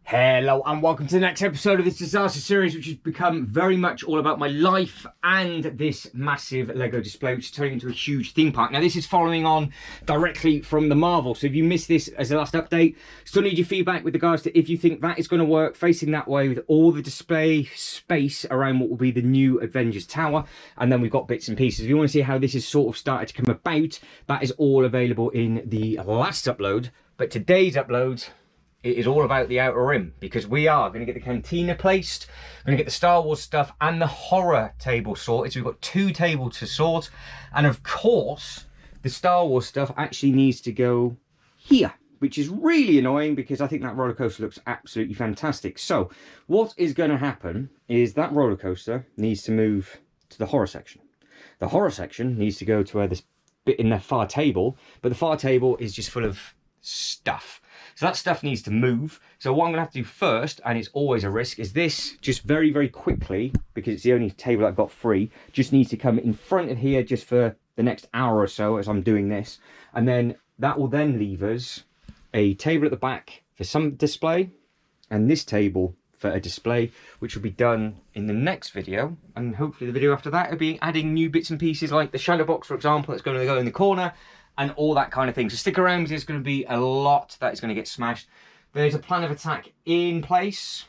Hello and welcome to the next episode of this disaster series, which has become very much all about my life and this massive Lego display, which is turning into a huge theme park. Now, this is following on directly from the Marvel, so if you missed this as the last update, still need your feedback with regards to if you think that is going to work facing that way with all the display space around what will be the new Avengers Tower. And then we've got bits and pieces. If you want to see how this has sort of started to come about, that is all available in the last upload. But today's upload, it is all about the Outer Rim, because we are going to get the cantina placed, we're going to get the Star Wars stuff and the horror table sorted. So we've got 2 tables to sort, and of course the Star Wars stuff actually needs to go here, which is really annoying because I think that roller coaster looks absolutely fantastic. So what is going to happen is that roller coaster needs to move to the horror section. The horror section needs to go to where this bit in the far table, but the far table is just full of stuff. So that stuff needs to move. So what I'm going to have to do first, and it's always a risk, is this just very, very quickly, because it's the only table I've got free, just needs to come in front of here just for the next hour or so as I'm doing this. And then that will then leave us a table at the back for some display, and this table for a display, which will be done in the next video. And hopefully the video after that will be adding new bits and pieces, like the shadow box, for example, that's going to go in the corner, and all that kind of thing. So stick around, because there's going to be a lot that is going to get smashed. There's a plan of attack in place.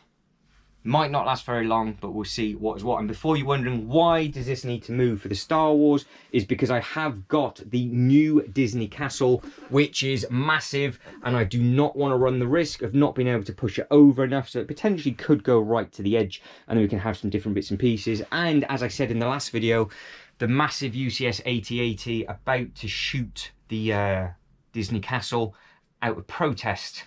Might not last very long, but we'll see what is what. And before you're wondering why does this need to move for the Star Wars, is because I have got the new Disney castle, which is massive, and I do not want to run the risk of not being able to push it over enough, so it potentially could go right to the edge, and then we can have some different bits and pieces. And as I said in the last video, the massive UCS 8080 about to shoot the Disney castle out of protest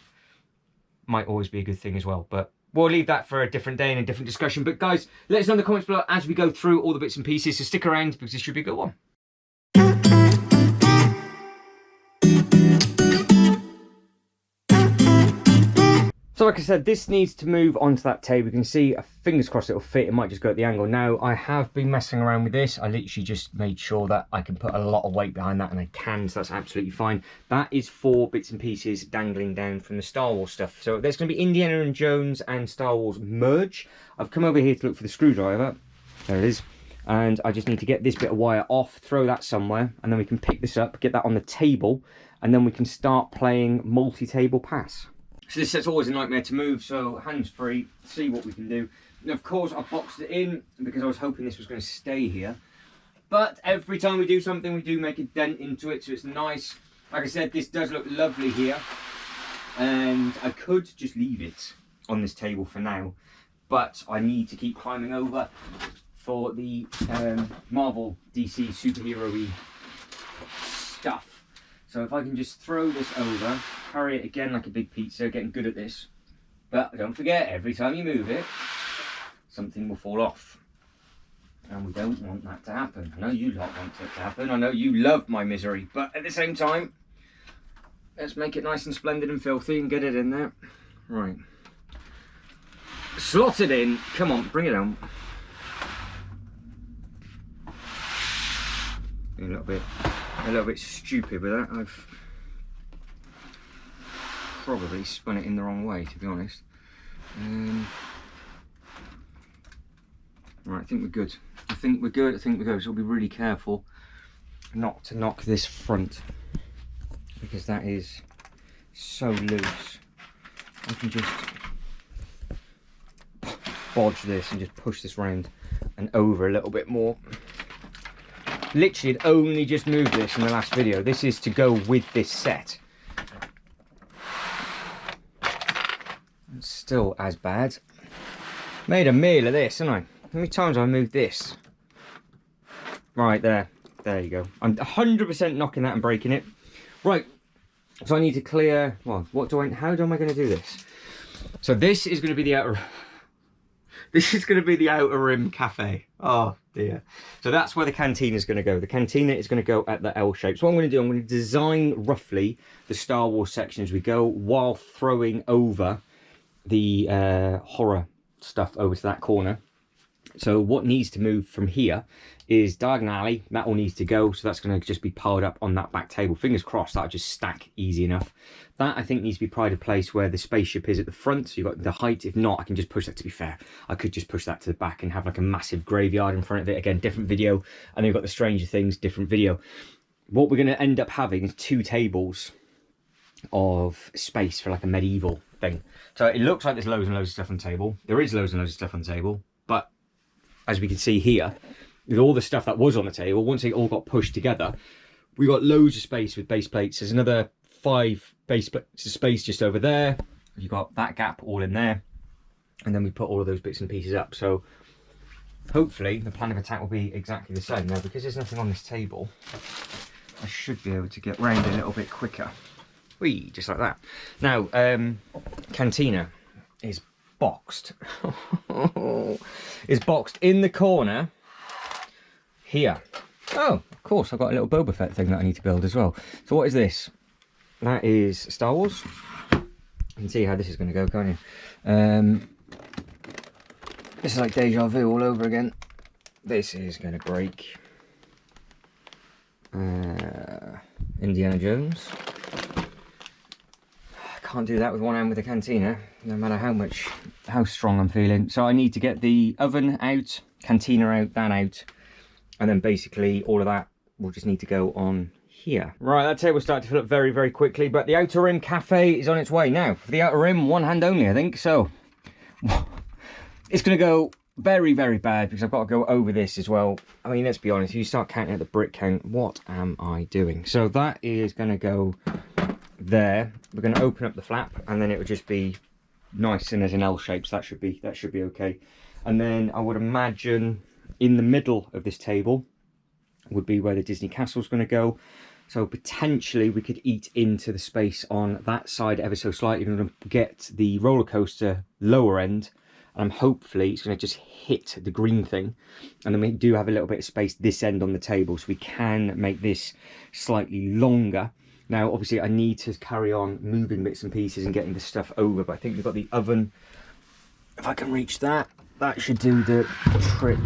might always be a good thing as well, but we'll leave that for a different day and a different discussion. But guys, let us know in the comments below as we go through all the bits and pieces, so stick around because this should be a good one. So like I said, this needs to move onto that table. You can see, fingers crossed it'll fit. It might just go at the angle. Now, I have been messing around with this. I literally just made sure that I can put a lot of weight behind that, and I can, so that's absolutely fine. That is 4 bits and pieces dangling down from the Star Wars stuff. So there's going to be Indiana Jones and Star Wars merge. I've come over here to look for the screwdriver. There it is. And I just need to get this bit of wire off, throw that somewhere, and then we can pick this up, get that on the table, and then we can start playing multi-table pass. So this set's always a nightmare to move, so hands free, see what we can do. And of course I boxed it in because I was hoping this was going to stay here. But every time we do something, we do make a dent into it, so it's nice. Like I said, this does look lovely here. And I could just leave it on this table for now, but I need to keep climbing over for the Marvel DC superhero-y stuff. So if I can just throw this over, carry it again like a big pizza, getting good at this. But don't forget, every time you move it, something will fall off. And we don't want that to happen. I know you lot want it to happen. I know you love my misery. But at the same time, let's make it nice and splendid and filthy and get it in there. Right. Slot it in. Come on, bring it on. A little bit stupid with that. I've probably spun it in the wrong way, to be honest. Right, I think we're good. I think we're good. So we'll be really careful not to knock this front, because that is so loose. I can just bodge this and just push this round and over a little bit more. Literally, it only just moved this in the last video. This is to go with this set. It's still as bad. Made a meal of this, haven't I? How many times have I moved this? Right there. There you go. I'm 100% knocking that and breaking it. Right. So I need to clear. Well, how am I going to do this? So this is going to be the outer. This is going to be the Outer Rim Cafe. Oh dear. So that's where the cantina is going to go. The cantina is going to go at the L shape. So what I'm going to do, I'm going to design roughly the Star Wars section as we go, while throwing over the horror stuff over to that corner. So what needs to move from here is diagonal alley. That all needs to go. So that's going to just be piled up on that back table. Fingers crossed that'll just stack easy enough. That, I think, needs to be pride of place where the spaceship is at the front, so you've got the height. If not, I can just push that, to be fair. I could just push that to the back and have like a massive graveyard in front of it. Again, different video. And then you've got the Stranger Things, different video. What we're going to end up having is 2 tables of space for like a medieval thing. So it looks like there's loads and loads of stuff on the table. There is loads and loads of stuff on the table. But as we can see here, with all the stuff that was on the table, once they all got pushed together, we got loads of space with base plates. There's another 5 base plates of space just over there. You've got that gap all in there. And then we put all of those bits and pieces up. So hopefully the plan of attack will be exactly the same. Now, because there's nothing on this table, I should be able to get round a little bit quicker. Whee, just like that. Now, Cantina is boxed. Is boxed in the corner here. Oh, of course, I've got a little Boba Fett thing that I need to build as well. So what is this? That is Star Wars. You can see how this is going to go, can't you? This is like deja vu all over again. This is going to break. Indiana Jones. I can't do that with one hand with a Cantina, no matter how strong I'm feeling. So I need to get the oven out, Cantina out, that out, and then basically all of that will just need to go on here. Right, that table started to fill up very, very quickly, but the Outer Rim Cafe is on its way now. For the Outer Rim, one hand only, I think. So it's going to go very, very bad because I've got to go over this as well. I mean, let's be honest, if you start counting at the brick count, what am I doing? So that is going to go there. We're going to open up the flap and then it will just be nice and as an L shape, so that should be okay. And then I would imagine in the middle of this table would be where the Disney Castle's going to go. So potentially we could eat into the space on that side ever so slightly. We're going to get the roller coaster lower end, and hopefully it's going to just hit the green thing. And then we do have a little bit of space this end on the table, so we can make this slightly longer. Now, obviously I need to carry on moving bits and pieces and getting this stuff over, but I think we've got the oven. If I can reach that, that should do the trick.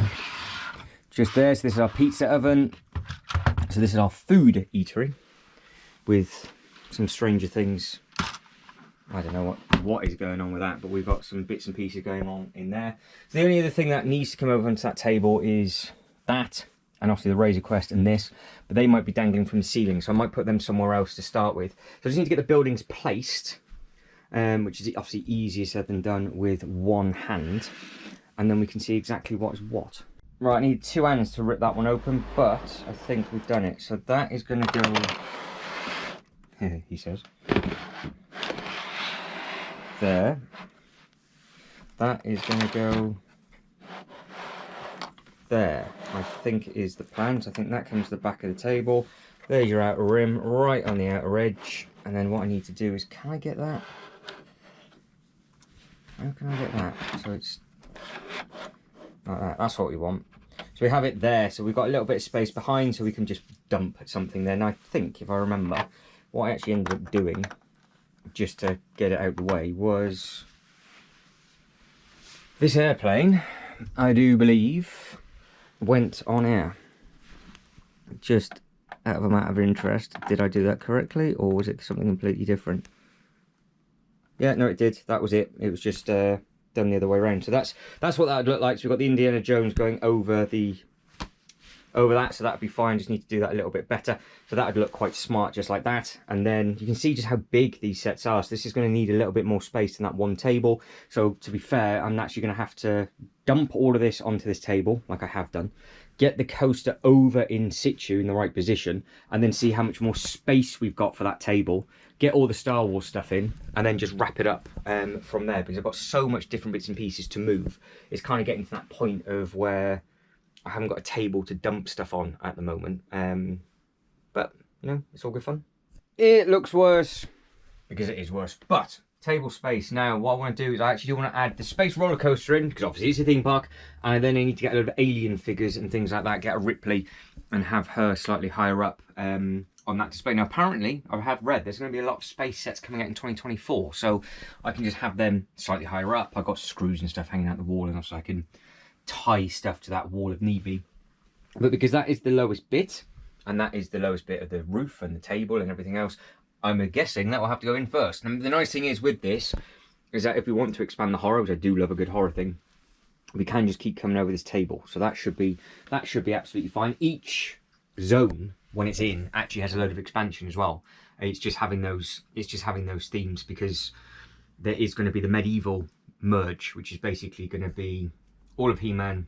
Just there. So this is our pizza oven. So this is our food eatery with some Stranger Things. I don't know what is going on with that, but we've got some bits and pieces going on in there. So the only other thing that needs to come over onto that table is that, and obviously the Razor Quest and this, but they might be dangling from the ceiling, so I might put them somewhere else to start with. So I just need to get the buildings placed, which is obviously easier said than done with one hand, and then we can see exactly what is what. Right, I need 2 hands to rip that one open, but I think we've done it. So that is going to go, he says, there. That is going to go there, I think is the plan. So I think that comes to the back of the table. There's your outer rim, right on the outer edge. And then what I need to do is, can I get that? How can I get that? So it's like that. That's what we want. So we have it there, so we've got a little bit of space behind, so we can just dump something there. And I think, if I remember, what I actually ended up doing, just to get it out of the way, was this airplane, I do believe, went on air. Just out of a matter of interest, did I do that correctly, or was it something completely different? Yeah, no, it did. That was it. It was just done the other way around. So that's what that would look like. So we've got the Indiana Jones going over that, so that'd be fine. Just need to do that a little bit better. So that would look quite smart, just like that. And then you can see just how big these sets are. So this is going to need a little bit more space than that one table. So to be fair, I'm actually going to have to dump all of this onto this table, like I have done. Get the coaster over in situ in the right position, and then see how much more space we've got for that table. Get all the Star Wars stuff in, and then just wrap it up from there, because I've got so much different bits and pieces to move. It's kind of getting to that point of where I haven't got a table to dump stuff on at the moment. But, you know, it's all good fun. It looks worse, because it is worse. But, table space. Now, what I want to do is I actually do want to add the space roller coaster in, because obviously it's a theme park. And then I need to get a load of alien figures and things like that. Get a Ripley and have her slightly higher up on that display. Now, apparently, I have read there's going to be a lot of space sets coming out in 2024. So I can just have them slightly higher up. I've got screws and stuff hanging out the wall, and also I can tie stuff to that wall if need be. But because that is the lowest bit, and that is the lowest bit of the roof and the table and everything else, I'm guessing that will have to go in first. And the nice thing is with this, is that if we want to expand the horror, which I do love a good horror thing, we can just keep coming over this table. So that should be absolutely fine. Each zone, when it's in, actually has a load of expansion as well. It's just having those themes, because there is going to be the medieval merge, which is basically going to be all of He-Man,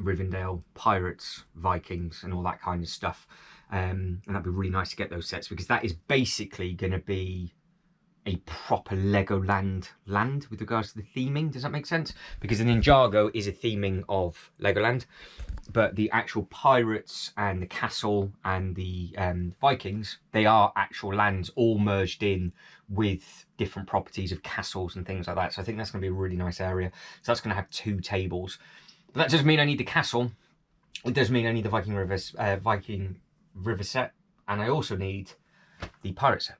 Rivendell, pirates, Vikings, and all that kind of stuff. And that'd be really nice to get those sets, because that is basically going to be a proper Legoland land with regards to the theming. Does that make sense? Because the Ninjago is a theming of Legoland, but the actual pirates and the castle and the Vikings, they are actual lands all merged in with different properties of castles and things like that. So I think that's going to be a really nice area. So that's going to have 2 tables. But that doesn't mean I need the castle. It does mean I need the Viking River set, and I also need the pirate set.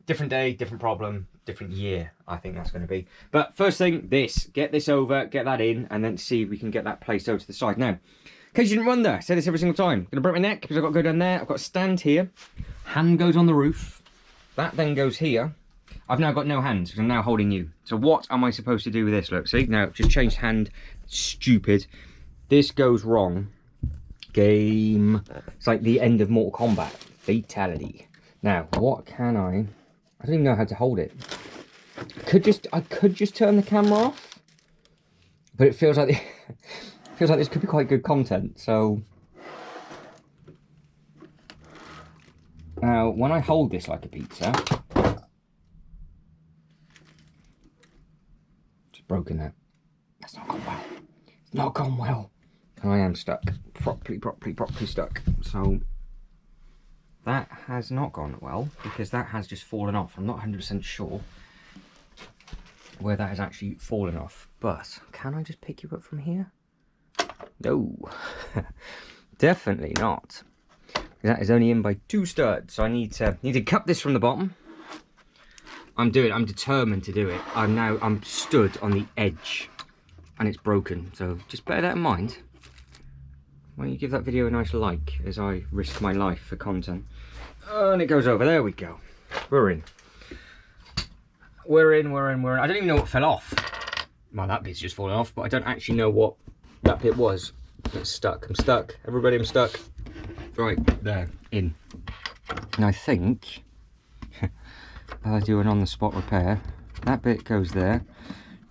Different day, different problem, different year, I think that's going to be. But first thing, get this over, get that in, and then see if we can get that placed over to the side. Now, in case you didn't wonder, I say this every single time, I'm going to break my neck because I've got to go down there. I've got a stand here, hand goes on the roof, that then goes here. I've now got no hands because I'm now holding you. So what am I supposed to do with this? Look, see, now just changed hand, stupid. This goes wrong. Game. It's like the end of Mortal Kombat. Fatality. Now, what can I don't even know how to hold it. I could just turn the camera off, but it feels like this could be quite good content. So now, when I hold this like a pizza, it's broken that. That's not gone well. It's not gone well. And I am stuck, properly stuck. So that has not gone well, because that has just fallen off. I'm not 100% sure where that has actually fallen off. But can I just pick you up from here? No, definitely not. That is only in by 2 studs. So I need to cut this from the bottom. I'm determined to do it. I'm stood on the edge, and it's broken. So just bear that in mind. Why don't you give that video a nice like as I risk my life for content. Oh, and it goes over. There we go. We're in. We're in. I don't even know what fell off. Well, that bit's just fallen off, but I don't actually know what that bit was. It's stuck. I'm stuck. Everybody, I'm stuck. Right, there. In. And I think I'll do an on-the-spot repair. That bit goes there.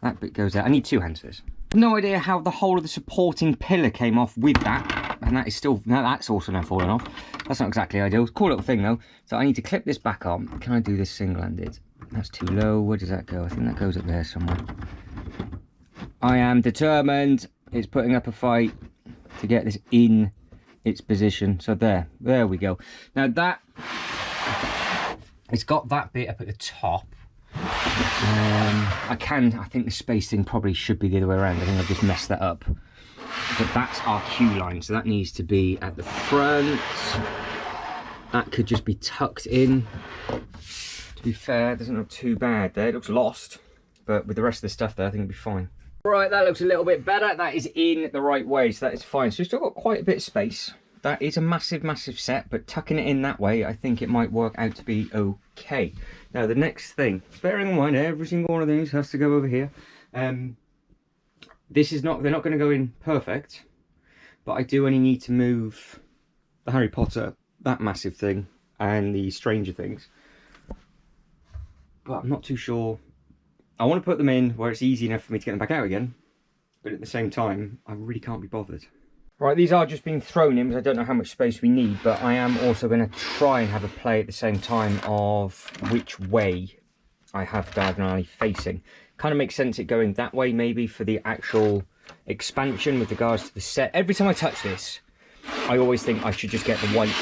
That bit goes there. I need 2 hands for this. No idea how the whole of the supporting pillar came off with that, and that is still, that's also now fallen off. That's not exactly ideal. Cool little thing though. So I need to clip this back on. Can I do this single-handed? That's too low. Where does that go? I think that goes up there somewhere. I am determined. It's putting up a fight to get this in its position. So there we go. Now that, it's got that bit up at the top. I think the spacing probably should be the other way around. I think I've just messed that up. But that's our queue line, so that needs to be at the front. That could just be tucked in. To be fair, it doesn't look too bad there. It looks lost, but with the rest of the stuff there, I think it'll be fine. Right, that looks a little bit better. That is in the right way, so that is fine. So we've still got quite a bit of space. That is a massive set, but tucking it in that way, I think it might work out to be okay. Now, the next thing, bearing in mind every single one of these has to go over here. They're not going to go in perfect, but I do only need to move the Harry Potter, that massive thing, and the Stranger Things. But I'm not too sure. I want to put them in where it's easy enough for me to get them back out again, but at the same time, I really can't be bothered. Right, these are just being thrown in because I don't know how much space we need, but I am also going to try and have a play at the same time of which way I have diagonally facing. Kind of makes sense it going that way maybe for the actual expansion with regards to the set. Every time I touch this, I always think I should just get the white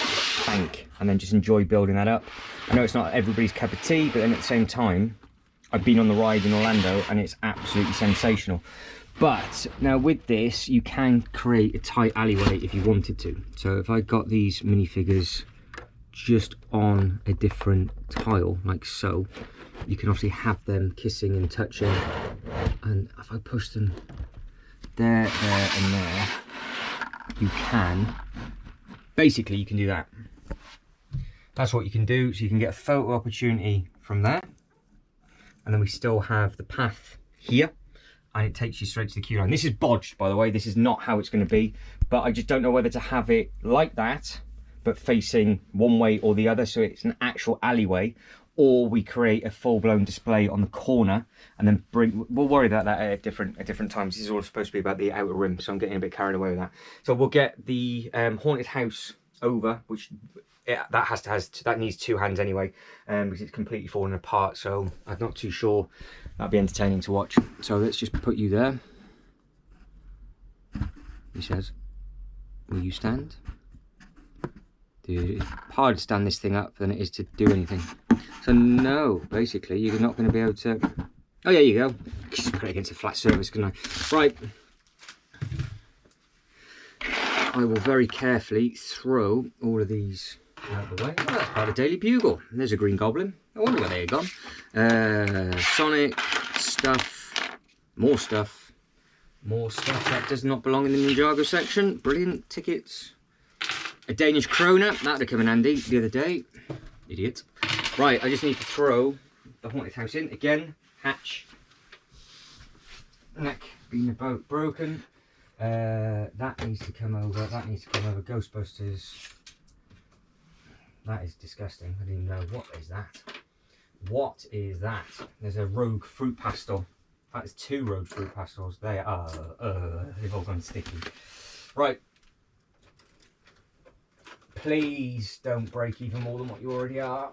bank and then just enjoy building that up. I know it's not everybody's cup of tea, but then at the same time, I've been on the ride in Orlando and it's absolutely sensational. But now with this, you can create a tight alleyway if you wanted to. So if I got these minifigures just on a different tile, like so, you can obviously have them kissing and touching. And if I push them there, there, and there, you can, basically you can do that. that's what you can do. So you can get a photo opportunity from there. And then we still have the path here. And it takes you straight to the queue line. This is bodged, by the way. This is not how it's going to be. But I just don't know whether to have it like that, but facing one way or the other, so it's an actual alleyway, or we create a full-blown display on the corner and then we'll worry about that at different times. This is all supposed to be about the outer rim, so I'm getting a bit carried away with that. So we'll get the haunted house over, which that needs two hands anyway, because it's completely falling apart, so I'm not too sure that'd be entertaining to watch. So let's just put you there. He says, will you stand? Dude, it's harder to stand this thing up than it is to do anything. So no, basically you're not going to be able to... Oh, there you go. Just put it against a flat surface, couldn't I? Right. I will very carefully throw all of these out of the way. Oh, that's part of Daily Bugle. There's a green goblin. I wonder where they've gone. Sonic, stuff, more stuff. More stuff that does not belong in the Ninjago section. Brilliant. Tickets. A Danish krona. That would have come in handy the other day. Idiot. Right, I just need to throw the haunted house in. Again, hatch. Neck being about broken. That needs to come over. That needs to come over. Ghostbusters. That is disgusting. I didn't even know. What is that? What is that? There's a rogue fruit pastel. That is two rogue fruit pastels. They are, they've all gone sticky. Right. Please don't break even more than what you already are.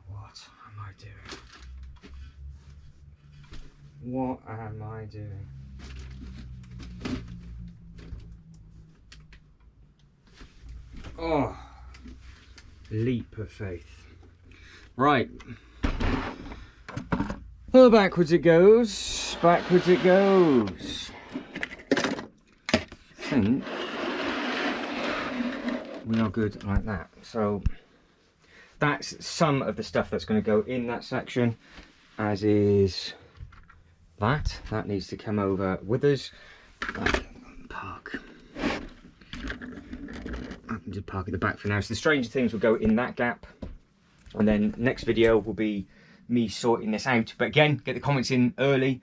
What am I doing? What am I doing? Oh, leap of faith. Right. Oh, backwards it goes. Backwards it goes. I think we are good like that. So that's some of the stuff that's going to go in that section, as is that. That needs to come over with us. Park. I can just park at the back for now. So the Stranger Things will go in that gap. And then next video will be me sorting this out. But again, get the comments in early.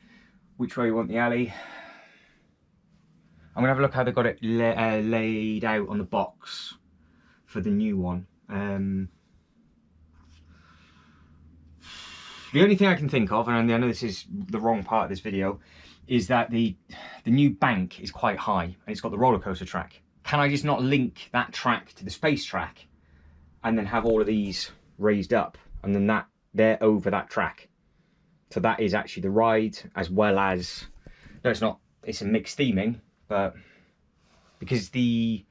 Which way you want the alley. I'm going to have a look how they got it laid out on the box for the new one. The only thing I can think of, and I know this is the wrong part of this video, is that the new bank is quite high and it's got the roller coaster track. Can I just not link that track to the space track and then have all of these raised up and then they're over that track? So that is actually the ride, as well as, no, it's not, it's a mixed theming, but because the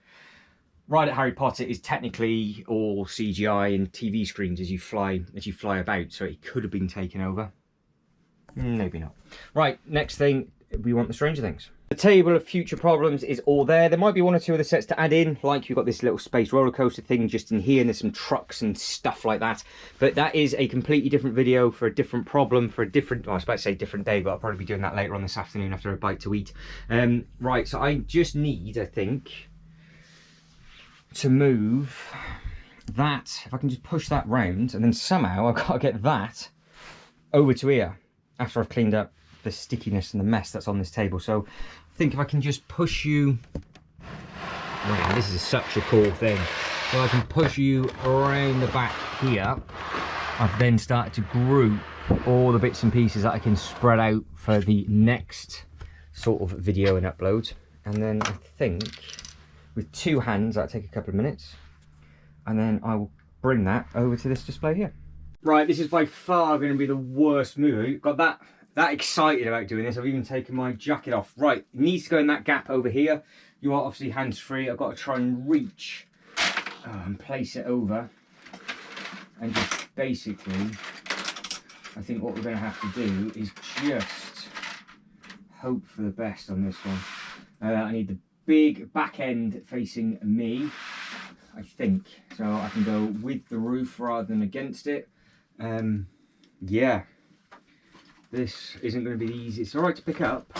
ride at Harry Potter is technically all CGI and TV screens as you fly about, so it could have been taken over. Maybe not. Right, next thing, we want the Stranger Things. The table of future problems is all there. There might be one or two other sets to add in, like you've got this little space roller coaster thing just in here, and there's some trucks and stuff like that. But that is a completely different video for a different problem, for a different, well, I was about to say different day, but I'll probably be doing that later on this afternoon after a bite to eat. Right, so I just need, I think, to move that, if I can just push that round, and then somehow I've got to get that over to here after I've cleaned up the stickiness and the mess that's on this table. So I think if I can just push you, wow, this is such a cool thing. So I can push you around the back here. I've then started to group all the bits and pieces that I can spread out for the next sort of video and upload. And then I think with two hands, that'll take a couple of minutes. And then I will bring that over to this display here. Right, this is by far going to be the worst move. Got that excited about doing this. I've even taken my jacket off. Right, it needs to go in that gap over here. You are obviously hands-free. I've got to try and reach and place it over. And just basically, I think what we're going to have to do is just hope for the best on this one. I need the big back end facing me, I think. So I can go with the roof rather than against it. Yeah. This isn't going to be easy. It's alright to pick up.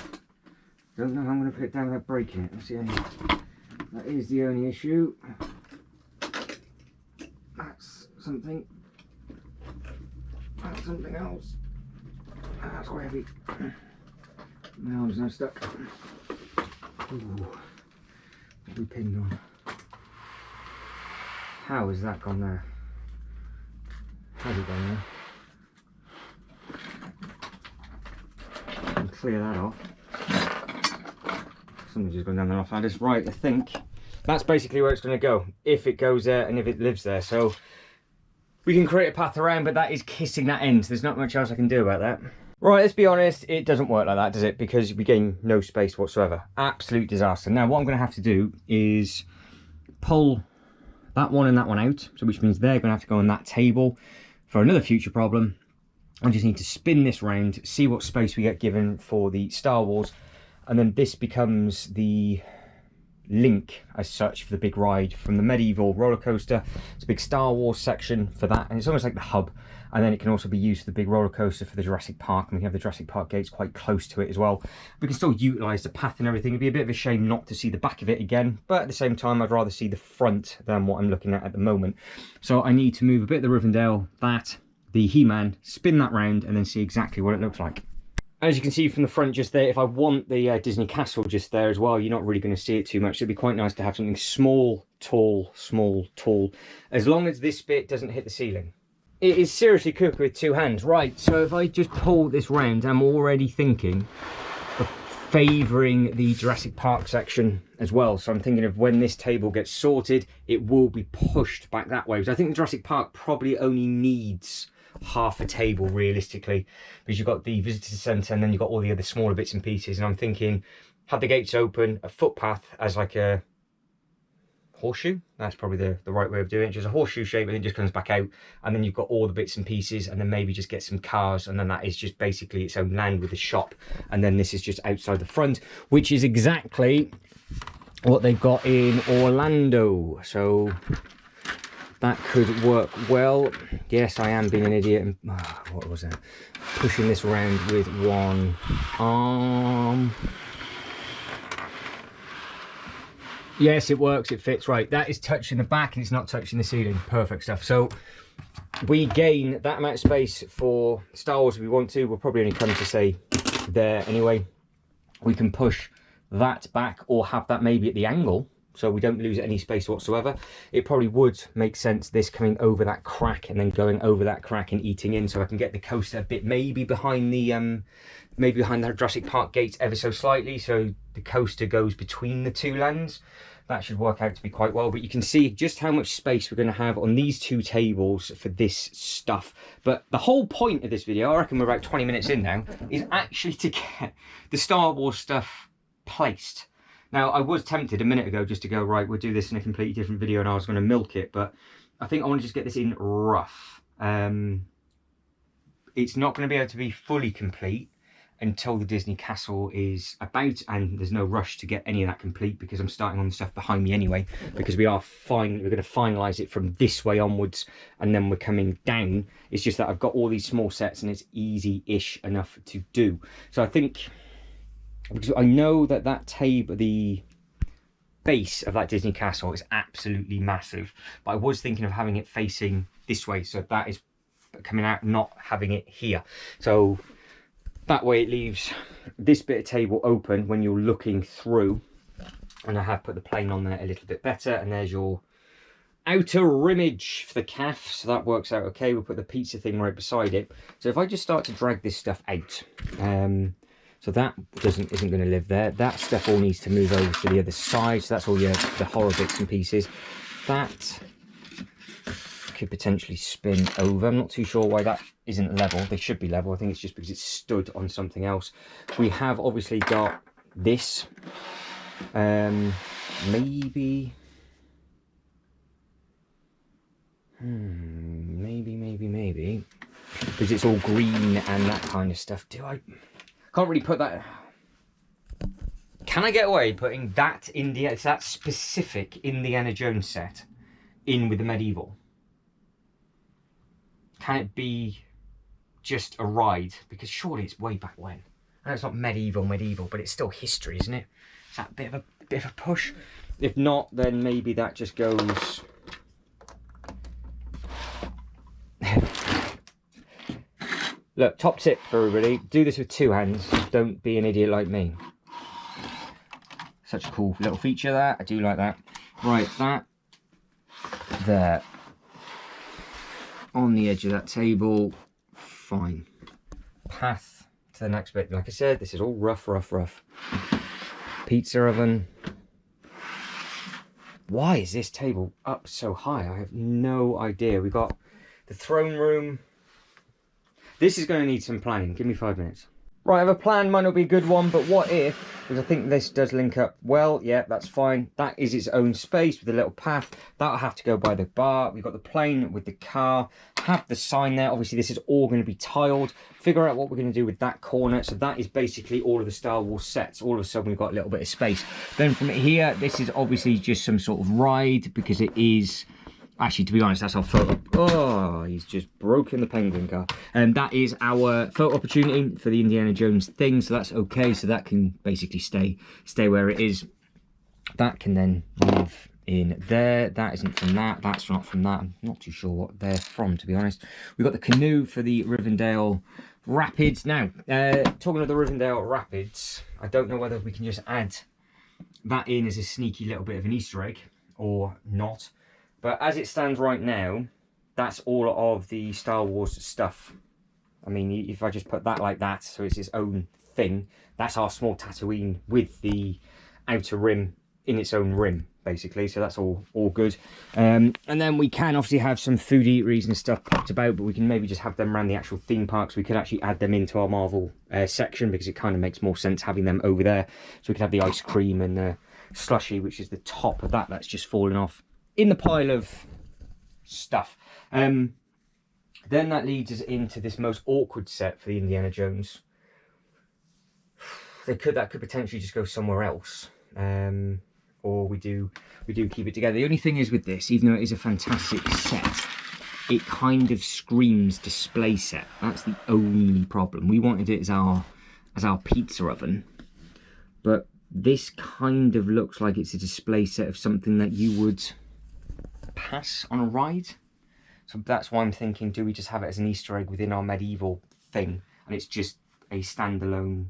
Don't know how I'm going to put it down without breaking it. That is the only issue. That's something. That's something else. That's quite heavy. My arm's now stuck. Ooh. What we pinned on. How has that gone there? How's it gone there? Can clear that off. Something's just gone down there off ladders. Right, I think that's basically where it's going to go, if it goes there and if it lives there. So we can create a path around, but that is kissing that end. There's not much else I can do about that. Right, let's be honest, it doesn't work like that, does it? Because we gain no space whatsoever. Absolute disaster. Now, what I'm going to have to do is pull that one and that one out, so which means they're going to have to go on that table for another future problem. I just need to spin this round, see what space we get given for the Star Wars, and then this becomes the link as such for the big ride from the medieval roller coaster. It's a big Star Wars section for that, and it's almost like the hub, and then it can also be used for the big roller coaster for the Jurassic Park, and we have the Jurassic Park gates quite close to it as well. We can still utilise the path and everything. It'd be a bit of a shame not to see the back of it again, but at the same time I'd rather see the front than what I'm looking at the moment. So I need to move a bit of the Rivendell, the He-Man, spin that round, and then see exactly what it looks like. As you can see from the front just there, if I want the Disney Castle just there as well, you're not really going to see it too much. It'd be quite nice to have something small, tall, as long as this bit doesn't hit the ceiling. It is seriously cooked with two hands. Right, so if I just pull this round, I'm already thinking of favouring the Jurassic Park section as well. So I'm thinking of when this table gets sorted, it will be pushed back that way. Because I think the Jurassic Park probably only needs half a table realistically, because you've got the visitor centre and then you've got all the other smaller bits and pieces. And I'm thinking, have the gates open, a footpath as like a horseshoe. That's probably the right way of doing it. Just a horseshoe shape, and it just comes back out, and then you've got all the bits and pieces, and then maybe just get some cars, and then that is just basically its own land with the shop. And then this is just outside the front, which is exactly what they've got in Orlando. So that could work well. Yes, I am being an idiot and what was that? Pushing this around with one arm. Yes, it works, it fits. Right, that is touching the back and it's not touching the ceiling. Perfect stuff. So we gain that amount of space for Star Wars if we want to. We'll probably only come to say there anyway. We can push that back or have that maybe at the angle, so we don't lose any space whatsoever. It probably would make sense this coming over that crack and then going over that crack and eating in, so I can get the coaster a bit maybe behind the Jurassic Park gates ever so slightly, so the coaster goes between the two lands. That should work out to be quite well, but you can see just how much space we're going to have on these two tables for this stuff. But the whole point of this video, I reckon we're about 20 minutes in now, is actually to get the Star Wars stuff placed. Now, I was tempted a minute ago just to go, right, we'll do this in a completely different video, and I was going to milk it, but I think I want to just get this in rough. It's not going to be able to be fully complete until the Disney Castle is about, and there's no rush to get any of that complete because I'm starting on the stuff behind me anyway, because we're going to finalise it from this way onwards, and then we're coming down. It's just that I've got all these small sets and it's easy-ish enough to do. So I think, because I know that that table, the base of that Disney Castle is absolutely massive, but I was thinking of having it facing this way, so that is coming out, not having it here. So that way it leaves this bit of table open when you're looking through, and I have put the plane on there a little bit better, and there's your outer rimage for the calf, so that works out okay. We'll put the pizza thing right beside it. So if I just start to drag this stuff out, so that isn't going to live there. That stuff all needs to move over to the other side, so that's all the horror bits and pieces. That could potentially spin over. I'm not too sure why that isn't level. They should be level. I think it's just because it's stood on something else. We have obviously got this. Maybe. Maybe. Because it's all green and that kind of stuff. Can't really put that. Can I get away putting that it's that specific Indiana Jones set in with the medieval? Can it be just a ride? Because surely it's way back when. I know it's not medieval, but it's still history, isn't it? It's that bit of a push. If not, then maybe that just goes... Look, top tip for everybody, do this with 2 hands. Don't be an idiot like me. Such a cool little feature that. I do like that. Right, that there. On the edge of that table. Fine. Path to the next bit. Like I said, this is all rough. Pizza oven. Why is this table up so high? I have no idea. We got the throne room. This is going to need some planning. Give me 5 minutes. Right, I have a plan. Might not be a good one, but what if, because I think this does link up well. Yeah, that's fine. That is its own space with a little path. That'll have to go by the bar. We've got the plane with the car. Have the sign there. Obviously, this is all going to be tiled. Figure out what we're going to do with that corner. So that is basically all of the Star Wars sets. All of a sudden, we've got a little bit of space. Then from here, this is obviously just some sort of ride, because it is... Actually, to be honest, that's our photo. Oh, he's just broken the penguin car. And that is our photo opportunity for the Indiana Jones thing. So that's okay. So that can basically stay where it is. That can then move in there. That isn't from that. That's not from that. I'm not too sure what they're from, to be honest. We've got the canoe for the Rivendell Rapids. Now, talking of the Rivendell Rapids, I don't know whether we can just add that in as a sneaky little bit of an Easter egg or not. But as it stands right now, that's all of the Star Wars stuff. I mean, if I just put that like that, so it's its own thing, that's our small Tatooine with the outer rim in its own rim, basically. So that's all good. And then we can obviously have some food eateries and stuff popped about, but we can maybe just have them around the actual theme parks. We could actually add them into our Marvel section, because it kind of makes more sense having them over there. So we could have the ice cream and the slushy, which is the top of that. That's just fallen off in the pile of stuff. Then that leads us into this most awkward set for the Indiana Jones. That could potentially just go somewhere else, or we do keep it together. The only thing is with this, even though it is a fantastic set, it kind of screams display set. That's the only problem. We wanted it as our pizza oven, but this kind of looks like it's a display set of something that you would pass on a ride. So that's why I'm thinking, do we just have it as an Easter egg within our medieval thing, and it's just a standalone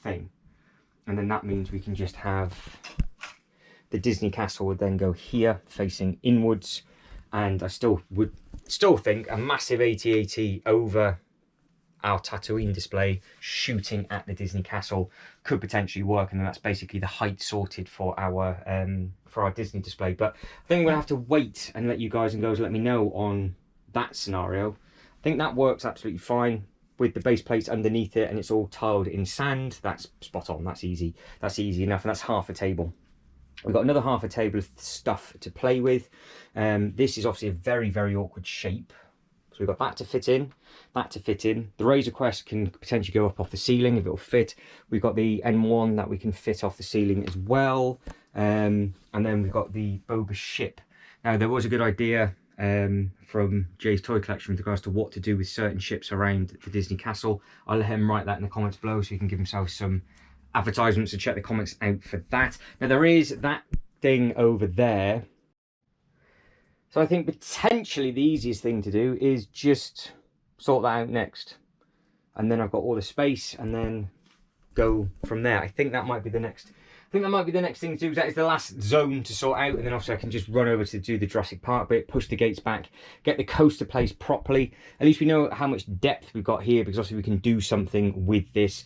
thing? And then that means we can just have the Disney castle would then go here facing inwards, and I would still think a massive AT-AT over our Tatooine display shooting at the Disney castle could potentially work, and then that's basically the height sorted for our Disney display. But I think we're gonna have to wait and let you guys and girls let me know on that scenario. I think that works absolutely fine with the base plates underneath it, and it's all tiled in sand. That's spot on. That's easy enough, and that's half a table. We've got another half a table of stuff to play with. This is obviously a very, very awkward shape. So we've got that to fit in, that to fit in. The Razor Crest can potentially go up off the ceiling if it'll fit. We've got the N1 that we can fit off the ceiling as well. And then we've got the Boba ship. Now, there was a good idea from Jay's toy collection with regards to what to do with certain ships around the Disney castle. I'll let him write that in the comments below, so he can give himself some advertisements, and check the comments out for that. Now, there is that thing over there. So I think potentially the easiest thing to do is just sort that out next. And then I've got all the space, and then go from there. I think that might be the next thing to do. That is the last zone to sort out, and then obviously I can just run over to do the Jurassic Park bit, push the gates back, get the coaster placed properly. At least we know how much depth we've got here, because obviously we can do something with this.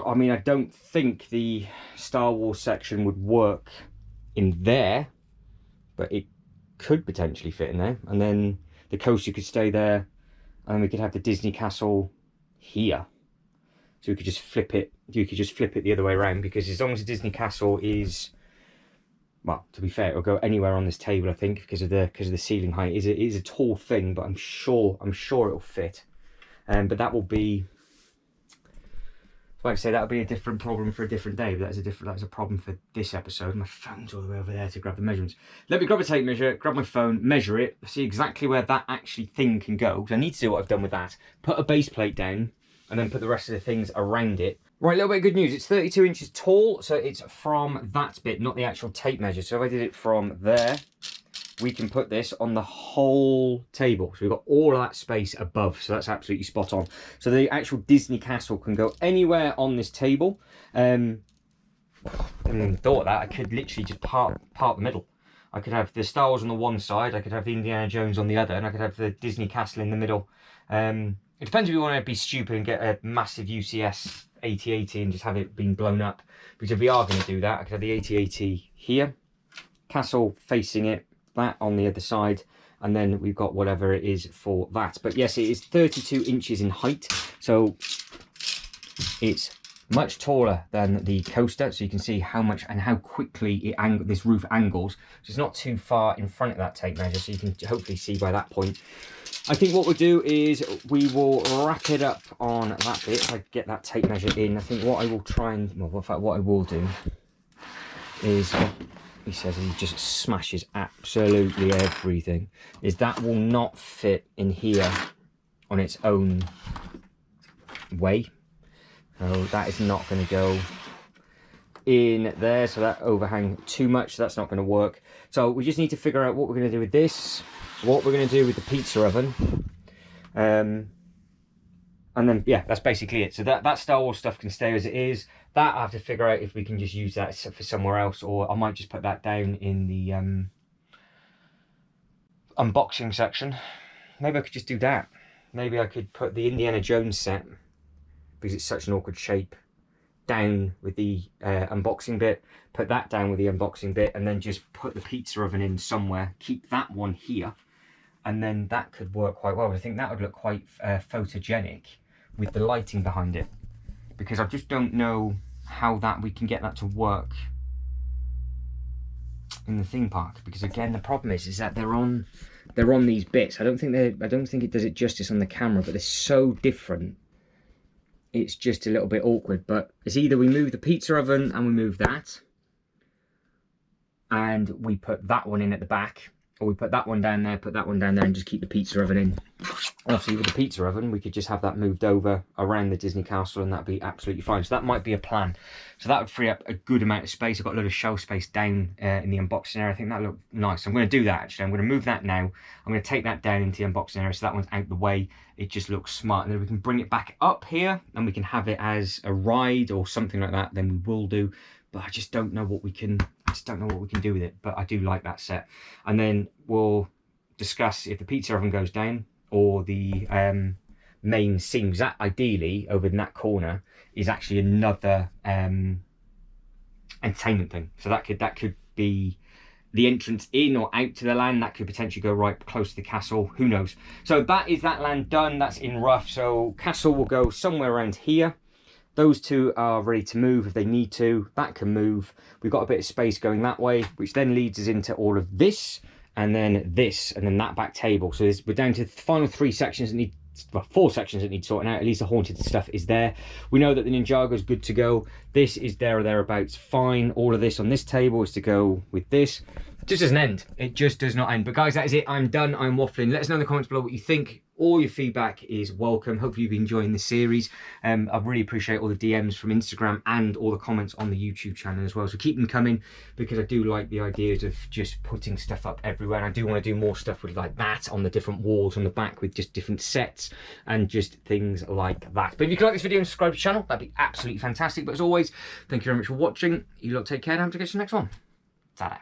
I mean, I don't think the Star Wars section would work in there, but it could potentially fit in there, and then the coaster could stay there, and we could have the Disney castle here. So we could just flip it. You could just flip it the other way around, because as long as the Disney castle is, well, to be fair, it'll go anywhere on this table, I think, because of the ceiling height. It is a tall thing, but I'm sure it'll fit. But that will be, like I say, that'll be a different problem for a different day. But that's a problem for this episode. My phone's all the way over there to grab the measurements. Let me grab a tape measure, grab my phone, measure it, see exactly where that actually thing can go. Because I need to see what I've done with that. Put a base plate down, and then put the rest of the things around it. Right, a little bit of good news. It's 32 inches tall, so it's from that bit, not the actual tape measure. So if I did it from there, we can put this on the whole table. So we've got all of that space above, so that's absolutely spot on. So the actual Disney castle can go anywhere on this table. I hadn't thought of that. I could literally just part the middle. I could have the Star Wars on the one side, I could have the Indiana Jones on the other, and I could have the Disney castle in the middle. It depends if you want to be stupid and get a massive UCS 8080 and just have it being blown up. Because if we are going to do that, I could have the 8080 here, castle facing it, that on the other side, and then we've got whatever it is for that. But yes, it is 32 inches in height, so it's much taller than the coaster, so you can see how much and how quickly this roof angles. So it's not too far in front of that tape measure, so you can hopefully see by that point. I think what we'll do is we will wrap it up on that bit. If I get that tape measure in, I think what I will try and, well, in fact, what I will do is, he says he just smashes absolutely everything, is that will not fit in here on its own way. So that is not going to go in there, so that overhang too much, so that's not going to work. So we just need to figure out what we're going to do with this, what we're going to do with the pizza oven, and then yeah, that's basically it. So that Star Wars stuff can stay as it is. That I have to figure out if we can just use that for somewhere else, or I might just put that down in the unboxing section. Maybe I could just do that. Maybe I could put the Indiana Jones set, because it's such an awkward shape, down with the unboxing bit, put that down with the unboxing bit, and then just put the pizza oven in somewhere, keep that one here, and then that could work quite well. I think that would look quite photogenic with the lighting behind it, because I just don't know how we can get that to work in the theme park, because again the problem is that they're on these bits. I don't think it does it justice on the camera, but they're so different. It's just a little bit awkward, but it's either we move the pizza oven and we move that, and we put that one in at the back, or we put that one down there, put that one down there, and just keep the pizza oven in. Obviously with the pizza oven, we could just have that moved over around the Disney castle, and that'd be absolutely fine. So that might be a plan. So that would free up a good amount of space. I've got a lot of shelf space down in the unboxing area. I think that looked nice. I'm going to do that actually. I'm going to move that now. I'm going to take that down into the unboxing area, so that one's out the way. It just looks smart. And then we can bring it back up here, and we can have it as a ride or something like that. Then we will do. But I just don't know what we can. I just don't know what we can do with it. But I do like that set. And then we'll discuss if the pizza oven goes down, or the main scene, because that ideally over in that corner is actually another entertainment thing. So that could be the entrance in or out to the land. That could potentially go right close to the castle, who knows. So that is that land done. That's in rough. So castle will go somewhere around here. Those two are ready to move if they need to. That can move. We've got a bit of space going that way, which then leads us into all of this, and then this, and then that back table. So we're down to the final 3 sections that need, well, 4 sections that need sorting out. At least the haunted stuff is there. We know that the Ninjago is good to go. This is there or thereabouts fine. All of this on this table is to go with this. It just doesn't end. It just does not end. But guys, that is it. I'm done. I'm waffling. Let us know in the comments below what you think. All your feedback is welcome. Hopefully you've been enjoying this series. I really appreciate all the DMs from Instagram and all the comments on the YouTube channel as well. So keep them coming, because I do like the ideas of just putting stuff up everywhere. And I do want to do more stuff with like that on the different walls on the back, with just different sets and just things like that. But if you can like this video and subscribe to the channel, that'd be absolutely fantastic. But as always, thank you very much for watching. You lot take care, and I hope to catch you next one. Ta-da.